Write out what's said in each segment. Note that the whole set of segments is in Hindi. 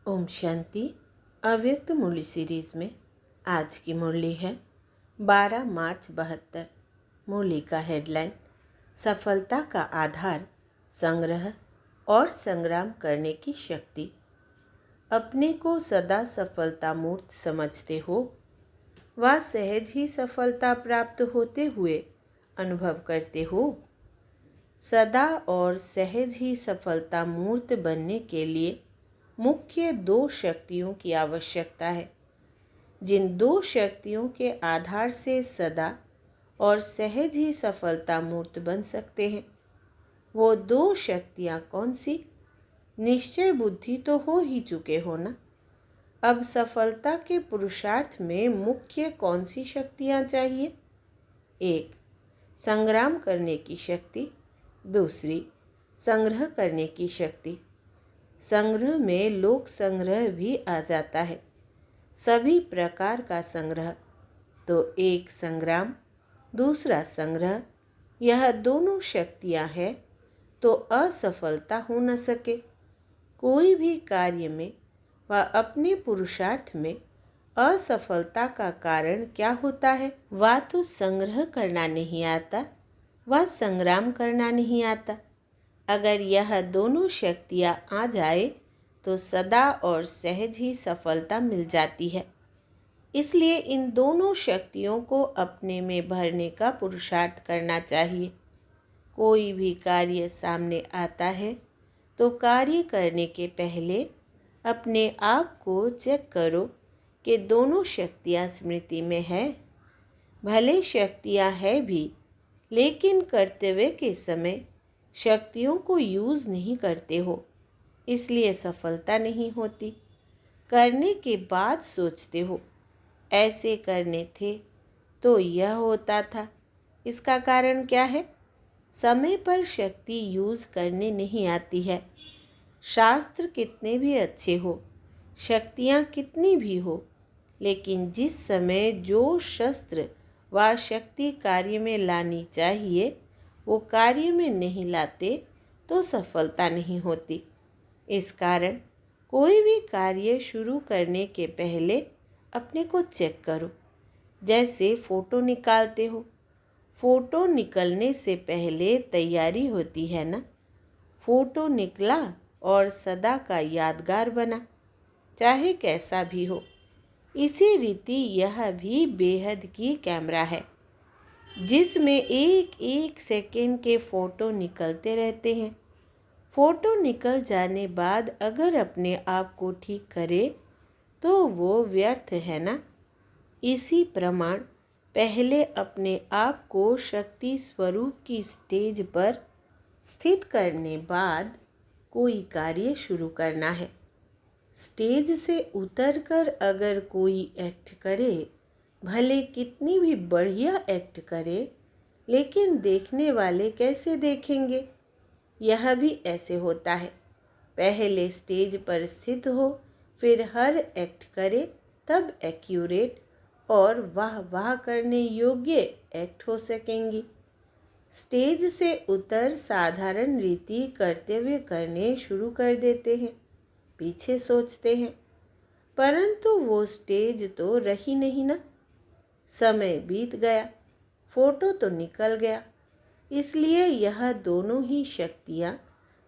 ओम शांति। अव्यक्त मुरली सीरीज़ में आज की मुरली है 12 मार्च 72। मुरली का हेडलाइन सफलता का आधार संग्रह और संग्राम करने की शक्ति। अपने को सदा सफलता मूर्त समझते हो व सहज ही सफलता प्राप्त होते हुए अनुभव करते हो। सदा और सहज ही सफलता मूर्त बनने के लिए मुख्य दो शक्तियों की आवश्यकता है। जिन दो शक्तियों के आधार से सदा और सहज ही सफलता मूर्त बन सकते हैं, वो दो शक्तियाँ कौन सी? निश्चय बुद्धि तो हो ही चुके हो ना। अब सफलता के पुरुषार्थ में मुख्य कौन सी शक्तियाँ चाहिए? एक, संग्राम करने की शक्ति। दूसरी, संग्रह करने की शक्ति। संग्रह में लोक संग्रह भी आ जाता है, सभी प्रकार का संग्रह। तो एक संग्राम, दूसरा संग्रह, यह दोनों शक्तियां हैं तो असफलता हो न सके। कोई भी कार्य में व अपने पुरुषार्थ में असफलता का कारण क्या होता है? वा तो संग्रह करना नहीं आता व संग्राम करना नहीं आता। अगर यह दोनों शक्तियाँ आ जाए तो सदा और सहज ही सफलता मिल जाती है। इसलिए इन दोनों शक्तियों को अपने में भरने का पुरुषार्थ करना चाहिए। कोई भी कार्य सामने आता है तो कार्य करने के पहले अपने आप को चेक करो कि दोनों शक्तियाँ स्मृति में है। भले शक्तियाँ है भी, लेकिन कर्तव्य के समय शक्तियों को यूज़ नहीं करते हो, इसलिए सफलता नहीं होती। करने के बाद सोचते हो ऐसे करने थे तो यह होता था। इसका कारण क्या है? समय पर शक्ति यूज़ करने नहीं आती है। शास्त्र कितने भी अच्छे हो, शक्तियाँ कितनी भी हो, लेकिन जिस समय जो शस्त्र व शक्ति कार्य में लानी चाहिए वो कार्य में नहीं लाते तो सफलता नहीं होती। इस कारण कोई भी कार्य शुरू करने के पहले अपने को चेक करो। जैसे फ़ोटो निकालते हो, फ़ोटो निकलने से पहले तैयारी होती है ना। फ़ोटो निकला और सदा का यादगार बना, चाहे कैसा भी हो। इसी रीति यह भी बेहद की कैमरा है जिसमें एक एक सेकेंड के फ़ोटो निकलते रहते हैं। फ़ोटो निकल जाने बाद अगर अपने आप को ठीक करे तो वो व्यर्थ है ना। इसी प्रमाण पहले अपने आप को शक्ति स्वरूप की स्टेज पर स्थित करने बाद कोई कार्य शुरू करना है। स्टेज से उतरकर अगर कोई एक्ट करे, भले कितनी भी बढ़िया एक्ट करे, लेकिन देखने वाले कैसे देखेंगे? यह भी ऐसे होता है। पहले स्टेज पर स्थित हो, फिर हर एक्ट करे, तब एक्यूरेट और वाह वाह करने योग्य एक्ट हो सकेंगी। स्टेज से उतर साधारण रीति कर्तव्य करने शुरू कर देते हैं, पीछे सोचते हैं, परंतु वो स्टेज तो रही नहीं ना। समय बीत गया, फोटो तो निकल गया। इसलिए यह दोनों ही शक्तियाँ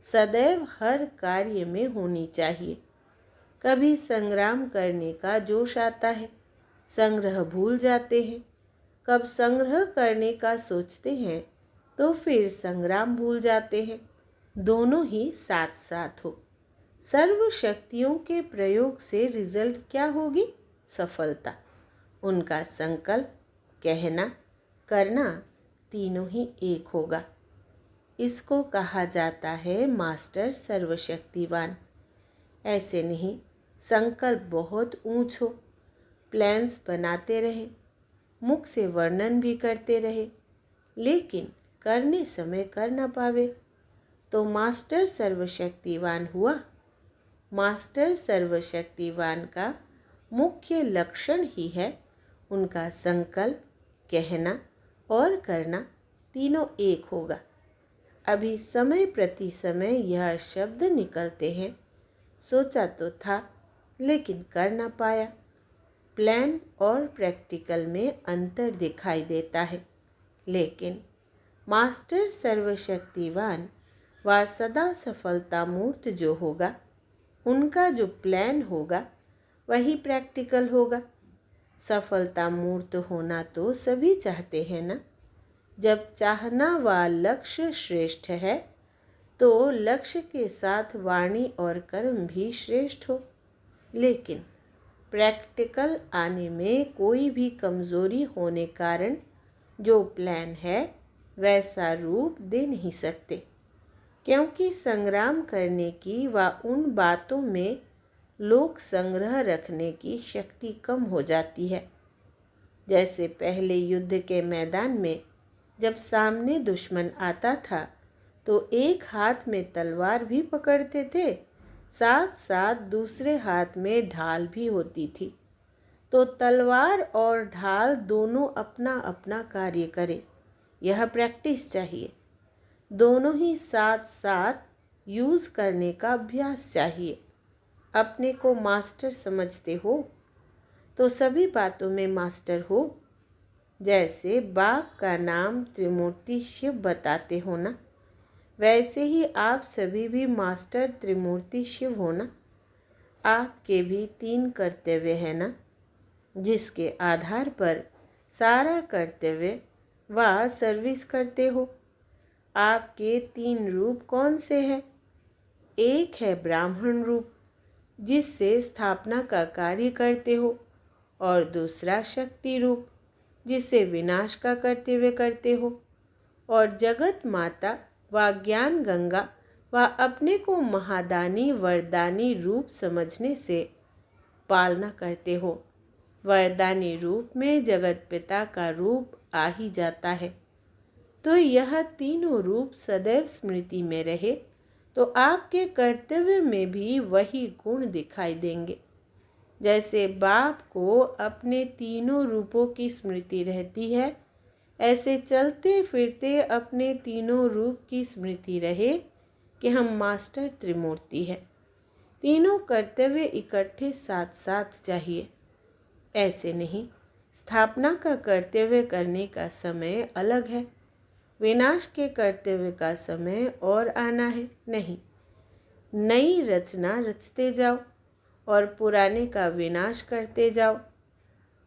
सदैव हर कार्य में होनी चाहिए। कभी संग्राम करने का जोश आता है, संग्रह भूल जाते हैं। कब संग्रह करने का सोचते हैं तो फिर संग्राम भूल जाते हैं। दोनों ही साथ साथ हो। सर्व शक्तियों के प्रयोग से रिजल्ट क्या होगी? सफलता। उनका संकल्प, कहना, करना तीनों ही एक होगा। इसको कहा जाता है मास्टर सर्वशक्तिवान। ऐसे नहीं संकल्प बहुत ऊंच हो, प्लान्स बनाते रहे, मुख से वर्णन भी करते रहे, लेकिन करने समय कर ना पावे तो मास्टर सर्वशक्तिवान हुआ? मास्टर सर्वशक्तिवान का मुख्य लक्षण ही है उनका संकल्प, कहना और करना तीनों एक होगा। अभी समय प्रति समय यह शब्द निकलते हैं। सोचा तो था लेकिन कर न पाया। प्लान और प्रैक्टिकल में अंतर दिखाई देता है, लेकिन मास्टर सर्वशक्तिवान व सदा सफलता मूर्त जो होगा, उनका जो प्लान होगा वही प्रैक्टिकल होगा। सफलता मूर्त होना तो सभी चाहते हैं ना। जब चाहना व लक्ष्य श्रेष्ठ है तो लक्ष्य के साथ वाणी और कर्म भी श्रेष्ठ हो। लेकिन प्रैक्टिकल आने में कोई भी कमजोरी होने कारण जो प्लान है वैसा रूप दे नहीं सकते, क्योंकि संग्राम करने की व उन बातों में लोक संग्रह रखने की शक्ति कम हो जाती है। जैसे पहले युद्ध के मैदान में जब सामने दुश्मन आता था तो एक हाथ में तलवार भी पकड़ते थे, साथ साथ दूसरे हाथ में ढाल भी होती थी। तो तलवार और ढाल दोनों अपना अपना कार्य करें, यह प्रैक्टिस चाहिए। दोनों ही साथ साथ यूज़ करने का अभ्यास चाहिए। अपने को मास्टर समझते हो तो सभी बातों में मास्टर हो। जैसे बाप का नाम त्रिमूर्ति शिव बताते हो ना, वैसे ही आप सभी भी मास्टर त्रिमूर्ति शिव हो ना। आपके भी 3 कर्तव्य है ना, जिसके आधार पर सारा कर्तव्य व सर्विस करते हो। आपके 3 रूप कौन से हैं? एक है ब्राह्मण रूप, जिससे स्थापना का कार्य करते हो, और दूसरा शक्ति रूप, जिससे विनाश का कर्तव्य करते हो, और जगत माता व ज्ञान गंगा व अपने को महादानी वरदानी रूप समझने से पालना करते हो। वरदानी रूप में जगत पिता का रूप आ ही जाता है। तो यह तीनों रूप सदैव स्मृति में रहे तो आपके कर्तव्य में भी वही गुण दिखाई देंगे। जैसे बाप को अपने तीनों रूपों की स्मृति रहती है, ऐसे चलते फिरते अपने तीनों रूप की स्मृति रहे कि हम मास्टर त्रिमूर्ति हैं। तीनों कर्तव्य इकट्ठे साथ साथ चाहिए। ऐसे नहीं, स्थापना का कर्तव्य करने का समय अलग है, विनाश के कर्तव्य का समय और आना है। नहीं, नई रचना रचते जाओ और पुराने का विनाश करते जाओ।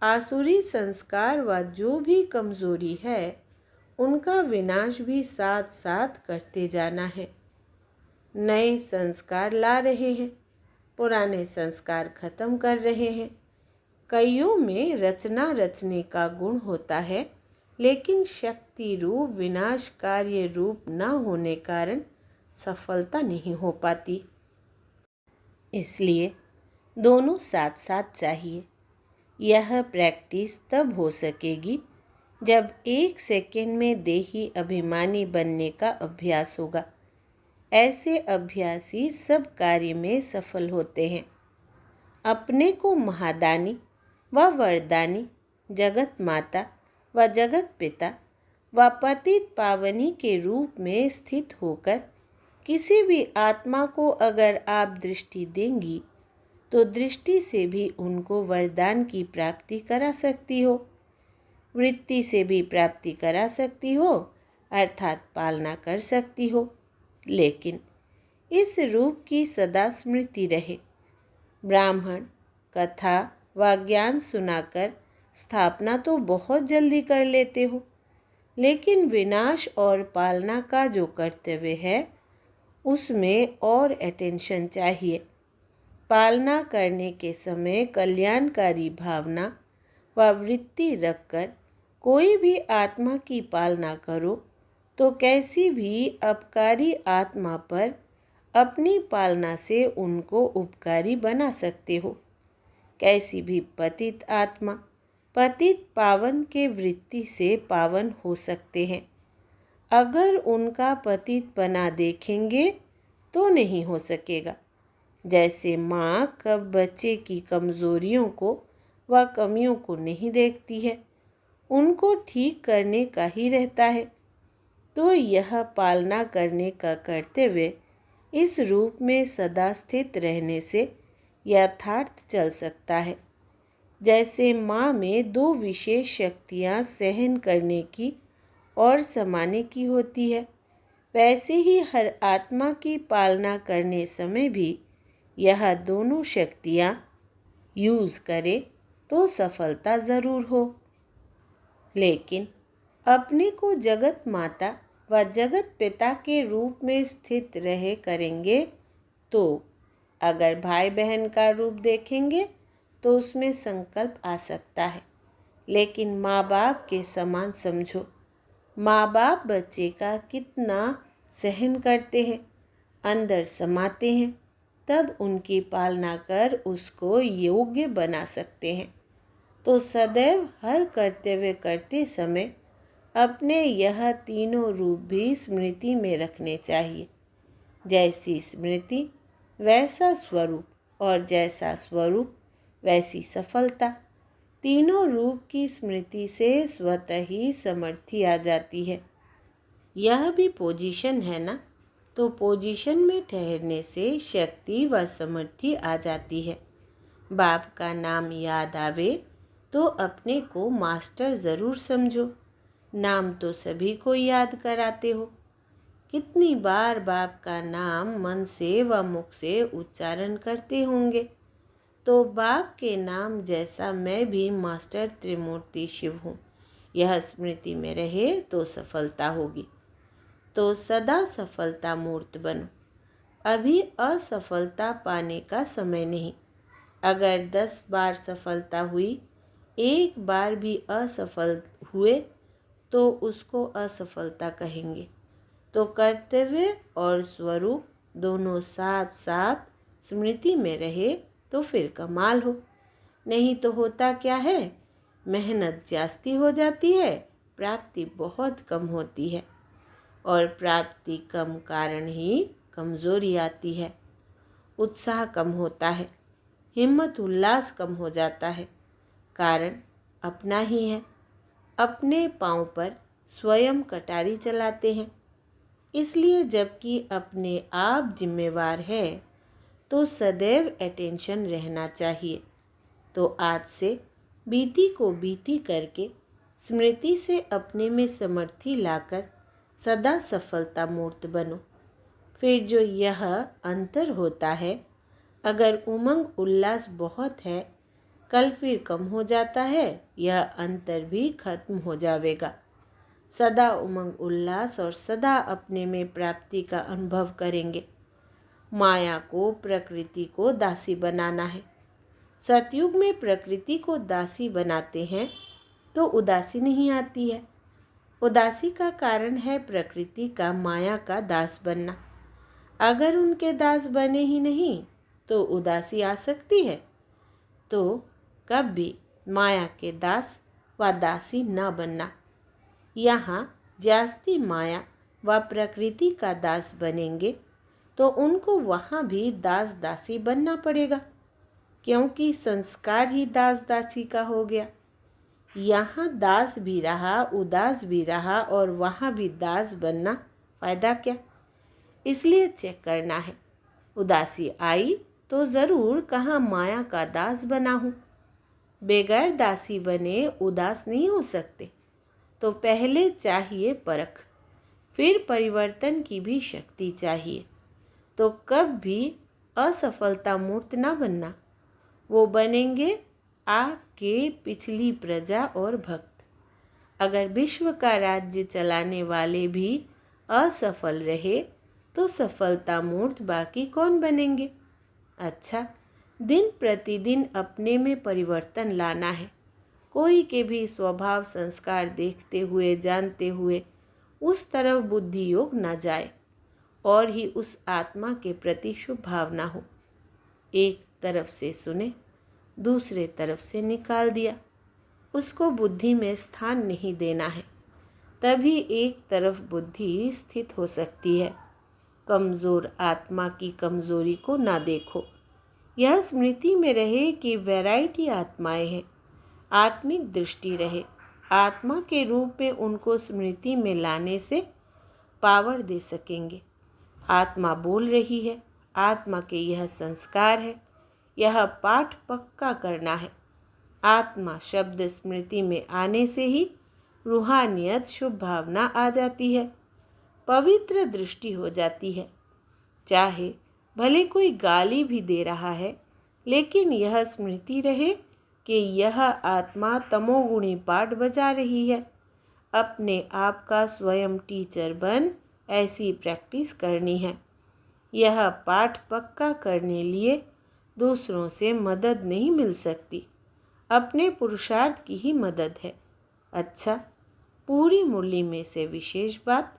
आसुरी संस्कार व जो भी कमजोरी है उनका विनाश भी साथ साथ करते जाना है। नए संस्कार ला रहे हैं, पुराने संस्कार खत्म कर रहे हैं। कईयों में रचना रचने का गुण होता है, लेकिन शक्ति रूप विनाश कार्य रूप न होने कारण सफलता नहीं हो पाती। इसलिए दोनों साथ साथ चाहिए। यह प्रैक्टिस तब हो सकेगी जब 1 सेकेंड में देही अभिमानी बनने का अभ्यास होगा। ऐसे अभ्यासी सब कार्य में सफल होते हैं। अपने को महादानी व वरदानी, जगत माता व जगत पिता व पतित पावनी के रूप में स्थित होकर किसी भी आत्मा को अगर आप दृष्टि देंगी तो दृष्टि से भी उनको वरदान की प्राप्ति करा सकती हो, वृत्ति से भी प्राप्ति करा सकती हो, अर्थात पालना कर सकती हो। लेकिन इस रूप की सदा स्मृति रहे। ब्राह्मण कथा व ज्ञान सुनाकर स्थापना तो बहुत जल्दी कर लेते हो, लेकिन विनाश और पालना का जो कर्तव्य है उसमें और अटेंशन चाहिए। पालना करने के समय कल्याणकारी भावना व वृत्ति रखकर कोई भी आत्मा की पालना करो तो कैसी भी अपकारी आत्मा पर अपनी पालना से उनको उपकारी बना सकते हो। कैसी भी पतित आत्मा पतित पावन के वृत्ति से पावन हो सकते हैं। अगर उनका पतित बना देखेंगे तो नहीं हो सकेगा। जैसे माँ कब बच्चे की कमज़ोरियों को व कमियों को नहीं देखती है, उनको ठीक करने का ही रहता है। तो यह पालना करने का कर्तव्य इस रूप में सदा स्थित रहने से यथार्थ चल सकता है। जैसे माँ में दो विशेष शक्तियाँ सहन करने की और समाने की होती है, वैसे ही हर आत्मा की पालना करने समय भी यह दोनों शक्तियाँ यूज़ करे तो सफलता ज़रूर हो। लेकिन अपने को जगत माता व जगत पिता के रूप में स्थित रहे करेंगे तो अगर भाई बहन का रूप देखेंगे तो उसमें संकल्प आ सकता है, लेकिन माँ बाप के समान समझो। माँ बाप बच्चे का कितना सहन करते हैं, अंदर समाते हैं, तब उनकी पालना कर उसको योग्य बना सकते हैं। तो सदैव हर कर्तव्य करते समय अपने यह तीनों रूप भी स्मृति में रखने चाहिए। जैसी स्मृति वैसा स्वरूप, और जैसा स्वरूप वैसी सफलता। तीनों रूप की स्मृति से स्वतः ही समर्थी आ जाती है। यह भी पोजीशन है ना, तो पोजीशन में ठहरने से शक्ति व समर्थी आ जाती है। बाप का नाम याद आवे तो अपने को मास्टर ज़रूर समझो। नाम तो सभी को याद कराते हो। कितनी बार बाप का नाम मन से व मुख से उच्चारण करते होंगे। तो बाप के नाम जैसा मैं भी मास्टर त्रिमूर्ति शिव हूँ, यह स्मृति में रहे तो सफलता होगी। तो सदा सफलता मूर्त बनो। अभी असफलता पाने का समय नहीं। अगर 10 बार सफलता हुई, एक बार भी असफल हुए तो उसको असफलता कहेंगे। तो कर्तव्य और स्वरूप दोनों साथ साथ स्मृति में रहे तो फिर कमाल हो। नहीं तो होता क्या है, मेहनत जास्ती हो जाती है, प्राप्ति बहुत कम होती है, और प्राप्ति कम कारण ही कमज़ोरी आती है। उत्साह कम होता है, हिम्मत उल्लास कम हो जाता है। कारण अपना ही है। अपने पाँव पर स्वयं कटारी चलाते हैं। इसलिए जबकि अपने आप जिम्मेवार है तो सदैव अटेंशन रहना चाहिए। तो आज से बीती को बीती करके स्मृति से अपने में समर्थी लाकर सदा सफलता मूर्त बनो। फिर जो यह अंतर होता है, अगर उमंग उल्लास बहुत है, कल फिर कम हो जाता है, यह अंतर भी खत्म हो जाएगा। सदा उमंग उल्लास और सदा अपने में प्राप्ति का अनुभव करेंगे। माया को, प्रकृति को दासी बनाना है। सतयुग में प्रकृति को दासी बनाते हैं तो उदासी नहीं आती है। उदासी का कारण है प्रकृति का माया का दास बनना। अगर उनके दास बने ही नहीं तो उदासी आ सकती है। तो कभी माया के दास व दासी न बनना। यहाँ जास्ती माया व प्रकृति का दास बनेंगे तो उनको वहाँ भी दास दासी बनना पड़ेगा, क्योंकि संस्कार ही दास दासी का हो गया। यहाँ दास भी रहा, उदास भी रहा, और वहाँ भी दास बनना फ़ायदा क्या। इसलिए चेक करना है। उदासी आई तो ज़रूर कहाँ माया का दास बना हूँ। बेगैर दासी बने उदास नहीं हो सकते। तो पहले चाहिए परख, फिर परिवर्तन की भी शक्ति चाहिए। तो कब भी असफलता मूर्त ना बनना। वो बनेंगे आपके पिछली प्रजा और भक्त। अगर विश्व का राज्य चलाने वाले भी असफल रहे तो सफलता मूर्त बाकी कौन बनेंगे। अच्छा, दिन प्रतिदिन अपने में परिवर्तन लाना है। कोई के भी स्वभाव संस्कार देखते हुए जानते हुए उस तरफ बुद्धि योग न जाए, और ही उस आत्मा के प्रति शुभ भावना हो। एक तरफ से सुने, दूसरे तरफ से निकाल दिया, उसको बुद्धि में स्थान नहीं देना है। तभी एक तरफ बुद्धि स्थित हो सकती है। कमज़ोर आत्मा की कमज़ोरी को ना देखो। यह स्मृति में रहे कि वैरायटी आत्माएं हैं। आत्मिक दृष्टि रहे। आत्मा के रूप में उनको स्मृति में लाने से पावर दे सकेंगे। आत्मा बोल रही है, आत्मा के यह संस्कार है, यह पाठ पक्का करना है। आत्मा शब्द स्मृति में आने से ही रूहानियत शुभ भावना आ जाती है, पवित्र दृष्टि हो जाती है। चाहे भले कोई गाली भी दे रहा है, लेकिन यह स्मृति रहे कि यह आत्मा तमोगुणी पाठ बजा रही है। अपने आप का स्वयं टीचर बन ऐसी प्रैक्टिस करनी है। यह पाठ पक्का करने लिए दूसरों से मदद नहीं मिल सकती, अपने पुरुषार्थ की ही मदद है। अच्छा, पूरी मुरली में से विशेष बात,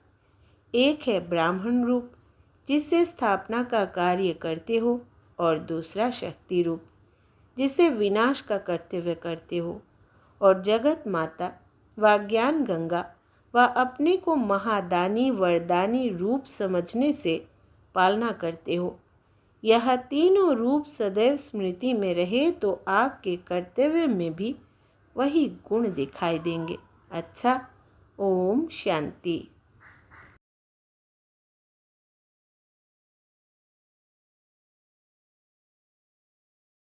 एक है ब्राह्मण रूप जिससे स्थापना का कार्य करते हो, और दूसरा शक्ति रूप जिससे विनाश का कर्तव्य करते हो, और जगत माता व ज्ञान गंगा व अपने को महादानी वरदानी रूप समझने से पालना करते हो। यह तीनों रूप सदैव स्मृति में रहे तो आपके कर्तव्य में भी वही गुण दिखाई देंगे। अच्छा, ओम शांति।